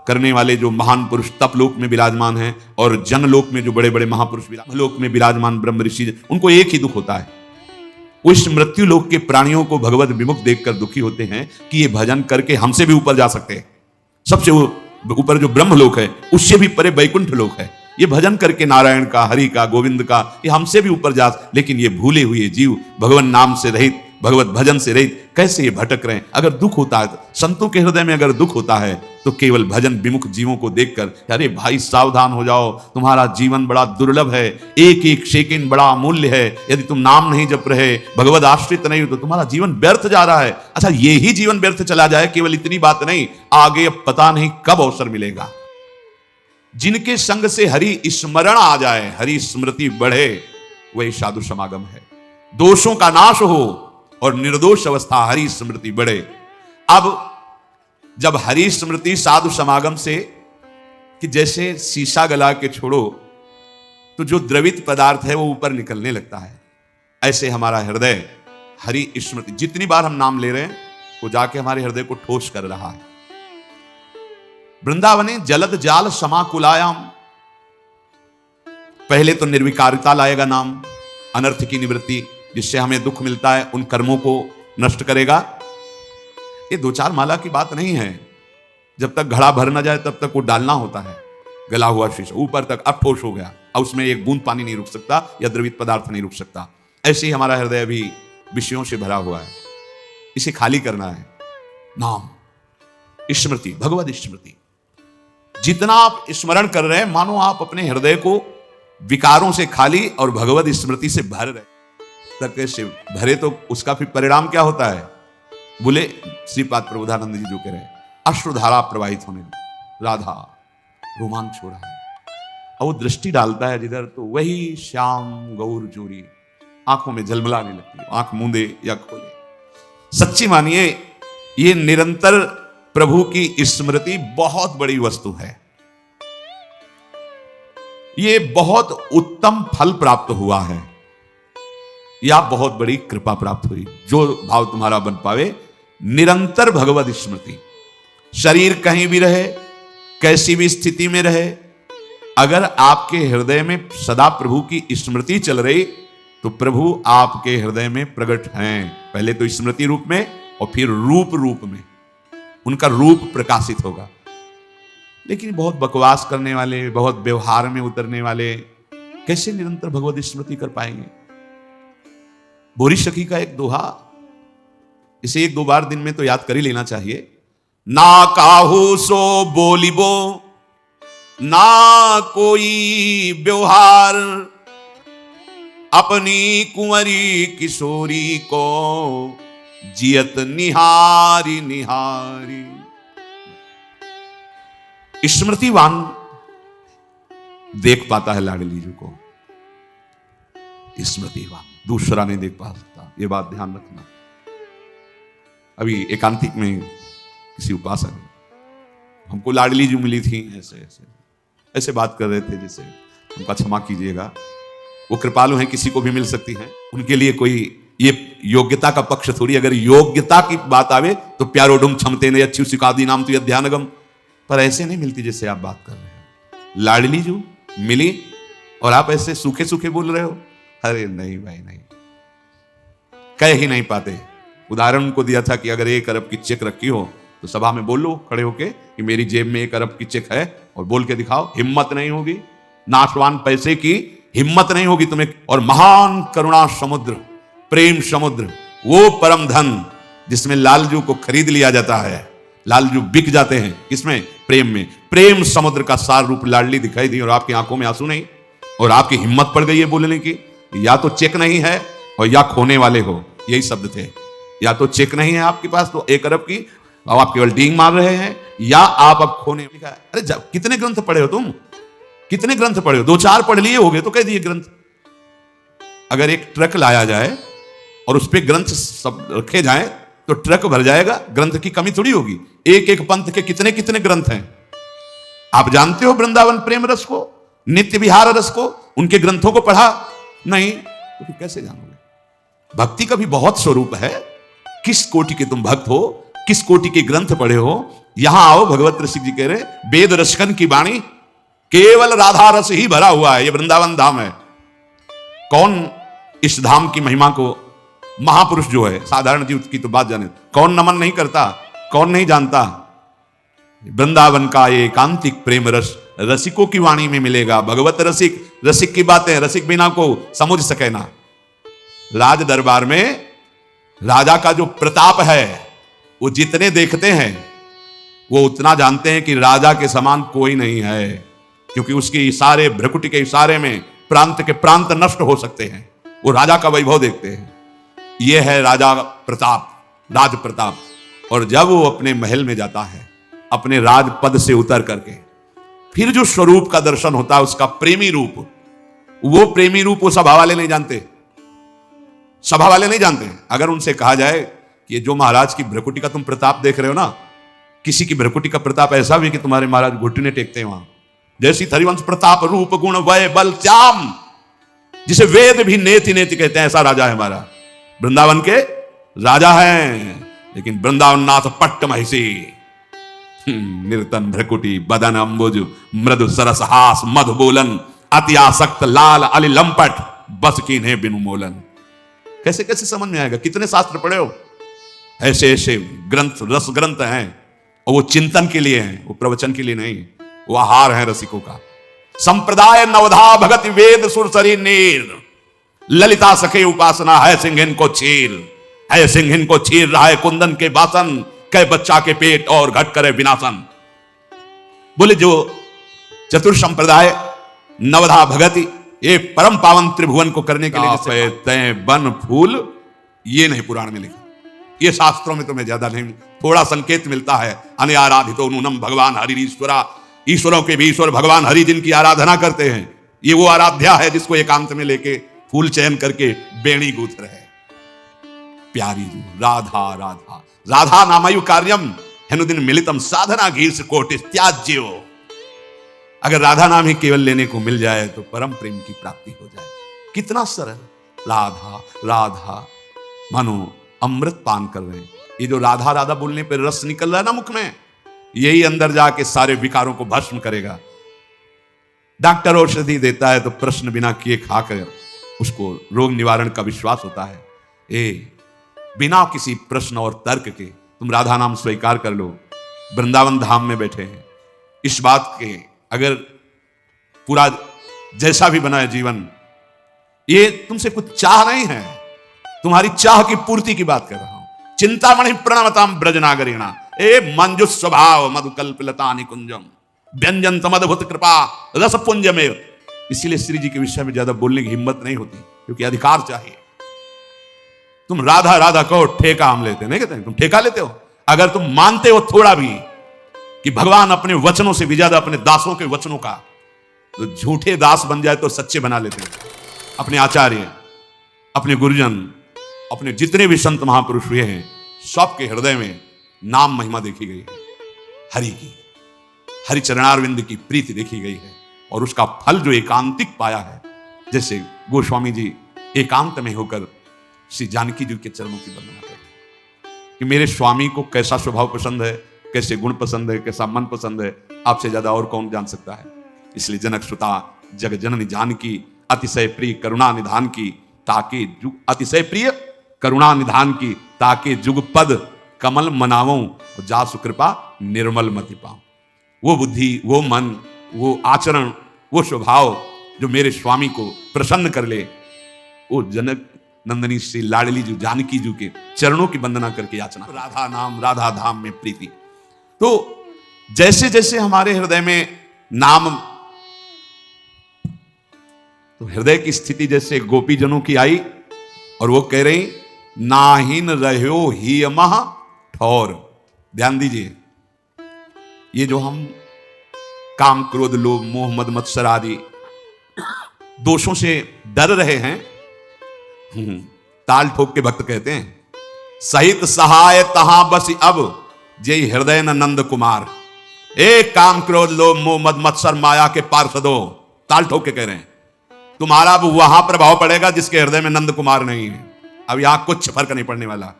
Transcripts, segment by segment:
करने वाले जो महान पुरुष तपलोक में विराजमान हैं और जनलोक में जो बड़े बड़े महापुरुष लोक में विराजमान ब्रह्म ऋषि, उनको एक ही दुख होता है। वो इस मृत्यु लोक के प्राणियों को भगवत विमुख देखकर दुखी होते हैं कि ये भजन करके हमसे भी ऊपर जा सकते हैं। सबसे ऊपर जो ब्रह्म लोक है उससे भी परे वैकुंठ लोक है। ये भजन करके नारायण का, हरि का, गोविंद का, ये हमसे भी ऊपर जा, लेकिन ये भूले हुए जीव भगवान नाम से रहित, भगवत भजन से रहित कैसे ये भटक रहे हैं। अगर दुख होता है, संतों के हृदय में अगर दुख होता है तो केवल भजन विमुख जीवों को देखकर, अरे भाई सावधान हो जाओ, तुम्हारा जीवन बड़ा दुर्लभ है, एक एक सेकंड बड़ा अमूल्य है, यदि तुम नाम नहीं जप रहे, भगवत आश्रित नहीं हो तो तुम्हारा जीवन व्यर्थ जा रहा है। अच्छा, ये ही जीवन व्यर्थ चला जाए, केवल इतनी बात नहीं, आगे अब पता नहीं कब अवसर मिलेगा। जिनके संग से हरि स्मरण आ जाए, हरि स्मृति बढ़े, वही साधु समागम है। दोषों का नाश हो और निर्दोष अवस्था हरि स्मृति बढ़े। अब जब हरि स्मृति साधु समागम से, कि जैसे शीशा गला के छोड़ो तो जो द्रवित पदार्थ है वो ऊपर निकलने लगता है, ऐसे हमारा हृदय हरि स्मृति, जितनी बार हम नाम ले रहे हैं वो जाके हमारे हृदय को ठोस कर रहा है। वृंदावने जलद जाल समाकुलायाम, पहले तो निर्विकारिता लाएगा नाम, अनर्थ की निवृत्ति, जिससे हमें दुख मिलता है उन कर्मों को नष्ट करेगा। ये दो चार माला की बात नहीं है। जब तक घड़ा भर ना जाए तब तक वो डालना होता है। गला हुआ शीशा ऊपर तक अब ठोस हो गया, अब उसमें एक बूंद पानी नहीं रुक सकता या द्रवित पदार्थ नहीं रुक सकता। ऐसे ही हमारा हृदय अभी विषयों से भरा हुआ है, इसे खाली करना है। नाम स्मृति, भगवत स्मृति, जितना आप स्मरण कर रहे हैं मानो आप अपने हृदय को विकारों से खाली और भगवत स्मृति से भर रहे। तक से भरे तो उसका फिर परिणाम क्या होता है? बोले श्रीपाद प्रबोधानंद जी जो कह रहे हैं, अश्रुधारा प्रवाहित होने, राधा रोमांच हो रहा है, और वो दृष्टि डालता है जिधर तो वही श्याम गौर जोरी आंखों में झलमलाने लगती है, आंख मूंदे या खोले। सच्ची मानिए, ये निरंतर प्रभु की स्मृति बहुत बड़ी वस्तु है। ये बहुत उत्तम फल प्राप्त हुआ है, या बहुत बड़ी कृपा प्राप्त हुई। जो भाव तुम्हारा बन पावे, निरंतर भगवत स्मृति, शरीर कहीं भी रहे, कैसी भी स्थिति में रहे, अगर आपके हृदय में सदा प्रभु की स्मृति चल रही तो प्रभु आपके हृदय में प्रकट हैं। पहले तो स्मृति रूप में और फिर रूप में उनका रूप प्रकाशित होगा। लेकिन बहुत बकवास करने वाले, बहुत व्यवहार में उतरने वाले कैसे निरंतर भगवत स्मृति कर पाएंगे? बोरी सखी का एक दोहा, इसे एक दो बार दिन में तो याद कर ही लेना चाहिए। ना काहू सो बोलिबो, ना कोई व्यवहार, अपनी कुंवरी किशोरी को जियत निहारी निहारी। स्मृतिवान देख पाता है लाडली जी को, स्मृतिवान दूसरा नहीं देख पा सकता, ये बात ध्यान रखना। अभी एकांतिक में किसी उपासक हमको लाडली जी मिली थी, ऐसे बात कर रहे थे जैसे, उनका क्षमा कीजिएगा, वो कृपालु हैं, किसी को भी मिल सकती हैं, उनके लिए कोई ये योग्यता का पक्ष थोड़ी। अगर योग्यता की बात आवे तो प्यारोडुम क्षमते ने अच्छी सिकादी नाम तो ध्यानगम, पर ऐसे नहीं मिलती जैसे आप बात कर रहे हैं। लाडली जी मिली और आप ऐसे सूखे सूखे बोल रहे हो। अरे नहीं भाई नहीं, कह ही नहीं पाते। उदाहरण उनको दिया था कि अगर 1 अरब की चेक रखी हो तो सभा में बोल लो खड़े होके कि मेरी जेब में 1 अरब की चेक है, और बोल के दिखाओ। हिम्मत नहीं होगी, नाशवान पैसे की हिम्मत नहीं होगी तुम्हें। और महान करुणा समुद्र, प्रेम समुद्र, वो परम धन जिसमें लालजू को खरीद लिया जाता है, लालजू बिक जाते हैं, किसमें? प्रेम में। प्रेम समुद्र का सार रूप लाडली दिखाई दी और आपकी आंखों में आंसू नहीं, और आपकी हिम्मत पड़ गई है बोलने की। या तो चेक नहीं है और या खोने वाले हो, यही शब्द थे। या तो चेक नहीं है आपके पास तो 1 अरब की, और आप केवल डींग मार रहे हैं, या आप अब खोने। अरे कितने ग्रंथ पढ़े हो तुम? कितने ग्रंथ पढ़े हो? 2-4 पढ़ लिए होगे तो कह दिए ग्रंथ। अगर एक ट्रक लाया जाए और उस पर ग्रंथ सब रखे जाएं तो ट्रक भर जाएगा, ग्रंथ की कमी थोड़ी होगी। एक एक पंथ के कितने कितने ग्रंथ हैं। आप जानते हो वृंदावन प्रेम रस को, नित्य विहार रस को, उनके ग्रंथों को पढ़ा नहीं तो फिर कैसे जानोगे? भक्ति का भी बहुत स्वरूप है। किस कोटि के तुम भक्त हो, किस कोटि के ग्रंथ पढ़े हो, यहां आओ, भगवत रसिक जी कह रहे वेद रसकन की वाणी केवल राधा रस ही भरा हुआ है, ये वृंदावन धाम है। कौन इस धाम की महिमा को, महापुरुष जो है, साधारण जीव की तो बात जाने, कौन नमन नहीं करता, कौन नहीं जानता। वृंदावन का ये एकांतिक प्रेम रस रसिकों की वाणी में मिलेगा। भगवत रसिक, रसिक की बातें रसिक बिना को समझ सके ना। राज दरबार में राजा का जो प्रताप है, वो जितने देखते हैं वो उतना जानते हैं कि राजा के समान कोई नहीं है, क्योंकि उसके इशारे, भ्रकुटी के इशारे में प्रांत के प्रांत नष्ट हो सकते हैं। वो राजा का वैभव देखते हैं। ये है राजा प्रताप, राज प्रताप। और जब वो अपने महल में जाता है, अपने राजपद से उतर करके, फिर जो स्वरूप का दर्शन होता है, उसका प्रेमी रूप, वो प्रेमी रूप वो सभा वाले नहीं जानते, सभा वाले नहीं जानते। अगर उनसे कहा जाए कि जो महाराज की भ्रकुटी का तुम प्रताप देख रहे हो ना, किसी की भ्रकुटी का प्रताप ऐसा भी कि तुम्हारे महाराज घुटने टेकते हैं वहां, जैसी हरिवंश प्रताप रूप गुण वय बल श्याम, जिसे वेद भी नेति नेति कहते हैं, ऐसा राजा है हमारा। वृंदावन के राजा हैं, लेकिन वृंदावन नाथ पट्ट महिषी, निर्तन भ्रकुटी बदन अंबुज मृदु सरस हास मध बोलन अति आसक्त लाल अली लंपट बस कीन्हे बिनु मोलन। कैसे कैसे समझ में आएगा? कितने शास्त्र पढ़े हो? ऐसे ऐसे ग्रंथ, रस ग्रंथ हैं, और वो चिंतन के लिए हैं, वो प्रवचन के लिए नहीं। वो आहार है रसिकों का। संप्रदाय नवधा भगति वेद सुरसरी नीर, ललिता सखे उपासना है सिंहिन को छीर, है सिंहिन को छीर रहा है कुंदन के बासन, कै बच्चा के पेट और घट करे विनाशन। बोले जो चतुर संप्रदाय नवधा भगति, ये परम पावन त्रिभुवन को करने के लिए तय बन फूल, ये नहीं पुराण में लिखा, ये शास्त्रों में तुम्हें ज्यादा नहीं, थोड़ा संकेत मिलता है। अनयाराधितो नूनम भगवान हरि ईश्वरा, ईश्वरों के भी ईश्वर भगवान हरि जिनकी आराधना करते हैं, ये वो आराध्या है जिसको एकांत में लेके फूल चयन करके बेणी गूंथ रहे। प्यारी राधा राधा राधा नामयु कार्यम हेनुदिन मिलितम साधना घीर्ष कोटि त्याज्यो। अगर राधा नाम ही केवल लेने को मिल जाए तो परम प्रेम की प्राप्ति हो जाए। कितना सरल, राधा राधा, मानो अमृत पान कर रहे हैं। ये जो राधा राधा बोलने पर रस निकल रहा है ना मुख में, यही अंदर जाके सारे विकारों को भस्म करेगा। डॉक्टर औषधि देता है तो प्रश्न बिना किए खाकर उसको रोग निवारण का विश्वास होता है। बिना किसी प्रश्न और तर्क के तुम राधा नाम स्वीकार कर लो। वृंदावन धाम में बैठे हैं, इस बात के अगर पूरा जैसा भी बना है जीवन, ये तुमसे कुछ चाह नहीं है, तुम्हारी चाह की पूर्ति की बात कर रहा हूं। चिंतामणि प्रणवताम ब्रजनागरीणा, मंजुष स्वभाव मधुकल्पलता निकुंजम व्यंजन समद्भुत कृपा रस पुंज में। इसीलिए श्री जी के विषय में ज्यादा बोलने की हिम्मत नहीं होती, क्योंकि अधिकार चाहिए। तुम राधा राधा कहो, ठेका हम लेते नहीं कहते, तुम ठेका लेते हो। अगर तुम मानते हो थोड़ा भी कि भगवान अपने वचनों से भी ज्यादा अपने दासों के वचनों का, तो झूठे दास बन जाए तो सच्चे बना लेते हैं। अपने आचार्य, अपने गुरुजन, अपने जितने भी संत महापुरुष हुए हैं, सबके हृदय में नाम महिमा देखी गई है, हरि की, हरि चरणारविंद की प्रीति देखी गई है, और उसका फल जो एकांतिक पाया है। जैसे गोस्वामी जी एकांत में होकर श्री जानकी जी के चरणों की वंदना करें कि मेरे स्वामी को कैसा स्वभाव पसंद है, कैसे गुण पसंद है, कैसा मन पसंद है, आपसे ज्यादा और कौन जान सकता है। इसलिए जनक सुता जग जननी जानकी अतिशय प्रिय करुणा निधान की, ताकि अतिशय प्रिय करुणा निधान की, ताकि जुगपद कमल मनावों जासु कृपा निर्मल मति पाऊं। वो बुद्धि, वो मन, वो आचरण, वो स्वभाव जो मेरे स्वामी को प्रसन्न कर ले, वो जनक नंदनी श्री लाडली जी जानकी जी के चरणों की वंदना करके याचना। राधा नाम, राधा धाम में प्रीति। तो जैसे जैसे हमारे हृदय में नाम, तो हृदय की स्थिति जैसे गोपी जनों की आई, और वो कह रही नाहिन रहो ही अमह ठौर। ध्यान दीजिए, ये जो हम काम क्रोध लोभ मोह मद मत्सर आदि दोषों से डर रहे हैं, ताल ठोक के भक्त कहते हैं सहित सहाय तहां बस अब जय हृदय न नंद कुमार। एक काम क्रोध लोभ मोह मद मत्सर माया के पार्षदों, ताल ठोक के कह रहे हैं तुम्हारा अब वहां प्रभाव पड़ेगा जिसके हृदय में नंद कुमार नहीं है। अब यहां कुछ फर्क नहीं पड़ने वाला।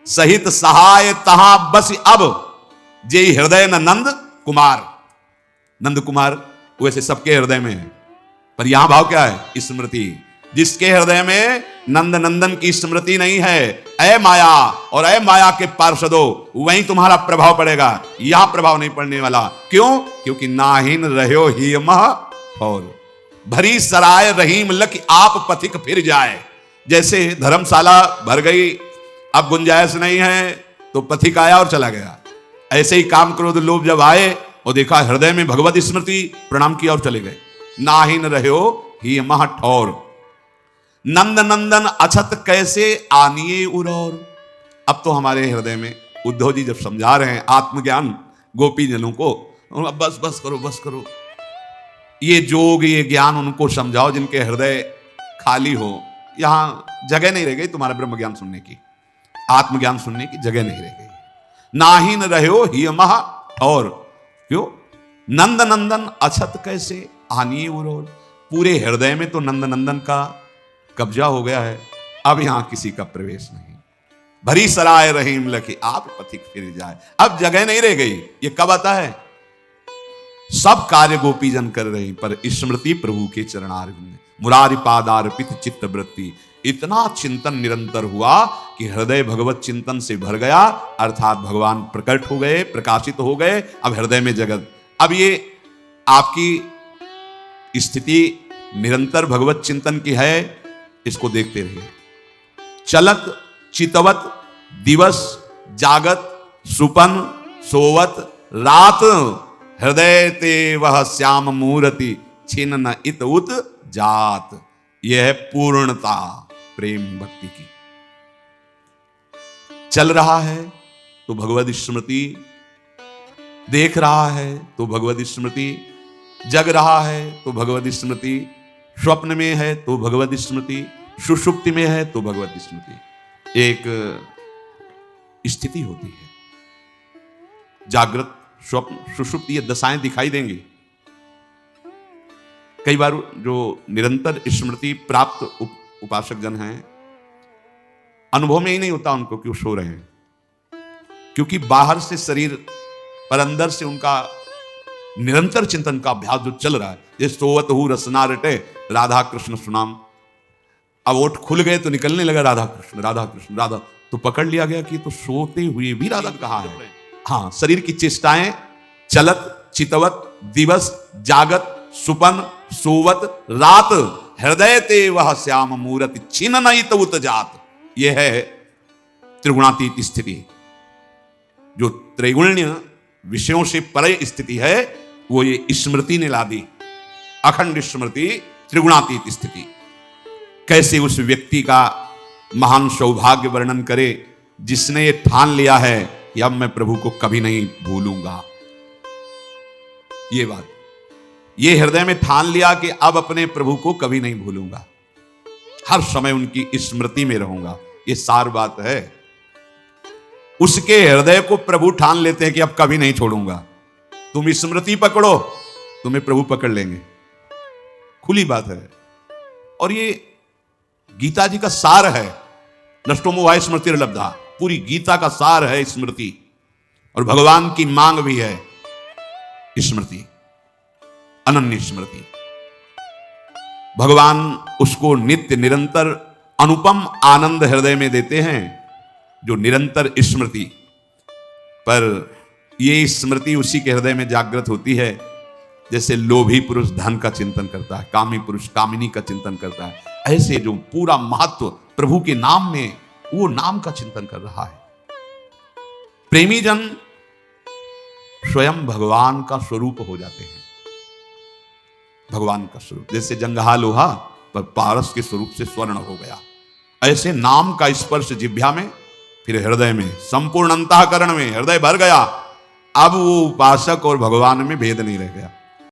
सहित सहाय तहां बस अब, जे हृदय न नंद कुमार। नंद कुमार वैसे सबके हृदय में है, पर यहां भाव क्या है? स्मृति। जिसके हृदय में नंद नंदन की स्मृति नहीं है, ऐ माया और ऐ माया के पार्षदों, वहीं तुम्हारा प्रभाव पड़ेगा, यहां प्रभाव नहीं पड़ने वाला। क्यों? क्योंकि नाहिन रहो ही मह और भरी सराय रहीम लख आप पथिक फिर जाए। जैसे धर्मशाला भर गई, अब गुंजाइश नहीं है, तो पथिक आया और चला गया। ऐसे ही काम क्रोध लोभ जब आए और देखा हृदय में भगवत स्मृति, प्रणाम किया और चले गए। नाहिन रहो ही मह ठौर, नंद नंदन अछत कैसे आनिए उरौर। अब तो हमारे हृदय में उद्धव जी जब समझा रहे हैं आत्मज्ञान गोपी जनों को, बस बस करो, बस करो, ये जोग ये ज्ञान उनको समझाओ जिनके हृदय खाली हो। यहां जगह नहीं रह गई तुम्हारा ब्रह्म ज्ञान सुनने की, आत्मज्ञान सुनने की जगह नहीं रह गई। नाहिन रहो ही मह और क्यों? नंद नंदन अछत कैसे आनिए उरौर। पूरे हृदय में तो नंद नंदन का कब्जा हो गया है, अब यहां किसी का प्रवेश नहीं। भरी सराय रहीम लखी आप पथिक फिर जाए, अब जगह नहीं रह गई। ये कब आता है? सब कार्य गोपी जन कर रहे, पर स्मृति प्रभु के चरणारविंद, मुरारी पादार्पित चित्त वृत्ति। इतना चिंतन निरंतर हुआ कि हृदय भगवत चिंतन से भर गया, अर्थात भगवान प्रकट हो गए, प्रकाशित हो गए। अब हृदय में जगत, अब ये आपकी स्थिति निरंतर भगवत चिंतन की है, इसको देखते रहिए। चलत चितवत दिवस जागत सुपन सोवत रात, हृदय ते वह श्याम मूर्ति छिन न इत उत जात। यह है पूर्णता प्रेम भक्ति की। चल रहा है तो भगवत स्मृति, देख रहा है तो भगवत स्मृति, जग रहा है तो भगवत स्मृति, स्वप्न में है तो भगवत स्मृति, सुषुप्ति में है तो भगवत स्मृति। एक स्थिति होती है, जागृत स्वप्न सुषुप्ति, ये दशाएं दिखाई देंगी। कई बार जो निरंतर स्मृति प्राप्त उपासक जन हैं, अनुभव में ही नहीं होता उनको कि वो सो रहे हैं, क्योंकि बाहर से शरीर पर अंदर से उनका निरंतर चिंतन का अभ्यास जो चल रहा है। ये सोवत हूं रसना रटे राधा कृष्ण सुनाम, अब ओठ खुल गए तो निकलने लगा राधा कृष्ण राधा कृष्ण राधा, तो पकड़ लिया गया कि तो सोते हुए भी राधा कहा है। हाँ, शरीर की चेष्टाएं चलत चितवत दिवस जागत सुपन सोवत रात, हृदय ते वह श्याम मूर्ति छिन नहीं तो उत जात। यह है त्रिगुणातीत स्थिति। जो त्रैगुण्य विषयों से परे स्थिति है, वो ये स्मृति ने ला दी, अखंड स्मृति, त्रिगुणातीत स्थिति। कैसे उस व्यक्ति का महान सौभाग्य वर्णन करे जिसने ये ठान लिया है कि अब मैं प्रभु को कभी नहीं भूलूंगा। ये बात, ये हृदय में ठान लिया कि अब अपने प्रभु को कभी नहीं भूलूंगा, हर समय उनकी स्मृति में रहूंगा। ये सार बात है। उसके हृदय को प्रभु ठान लेते हैं कि अब कभी नहीं छोड़ूंगा। तुम स्मृति पकड़ो, तुम्हें प्रभु पकड़ लेंगे, खुली बात है। और ये गीता जी का सार है, नष्टो मोहाय स्मृति लब्धा। पूरी गीता का सार है स्मृति, और भगवान की मांग भी है स्मृति, अनन्य स्मृति। भगवान उसको नित्य निरंतर अनुपम आनंद हृदय में देते हैं जो निरंतर स्मृति। पर ये स्मृति उसी के हृदय में जागृत होती है जैसे लोभी पुरुष धन का चिंतन करता है, कामी पुरुष कामिनी का चिंतन करता है। ऐसे जो पूरा महत्व प्रभु के नाम में, वो नाम का चिंतन कर रहा है। प्रेमी जन स्वयं भगवान का स्वरूप हो जाते हैं। भगवान का स्वरूप, जैसे जंगहा लोहा पर पारस के स्वरूप से स्वर्ण हो गया, ऐसे नाम का स्पर्श जिह्वा में, फिर हृदय में, संपूर्ण अंतःकरण में हृदय भर गया। अब वो उपासक और भगवान में भेद नहीं रह गया।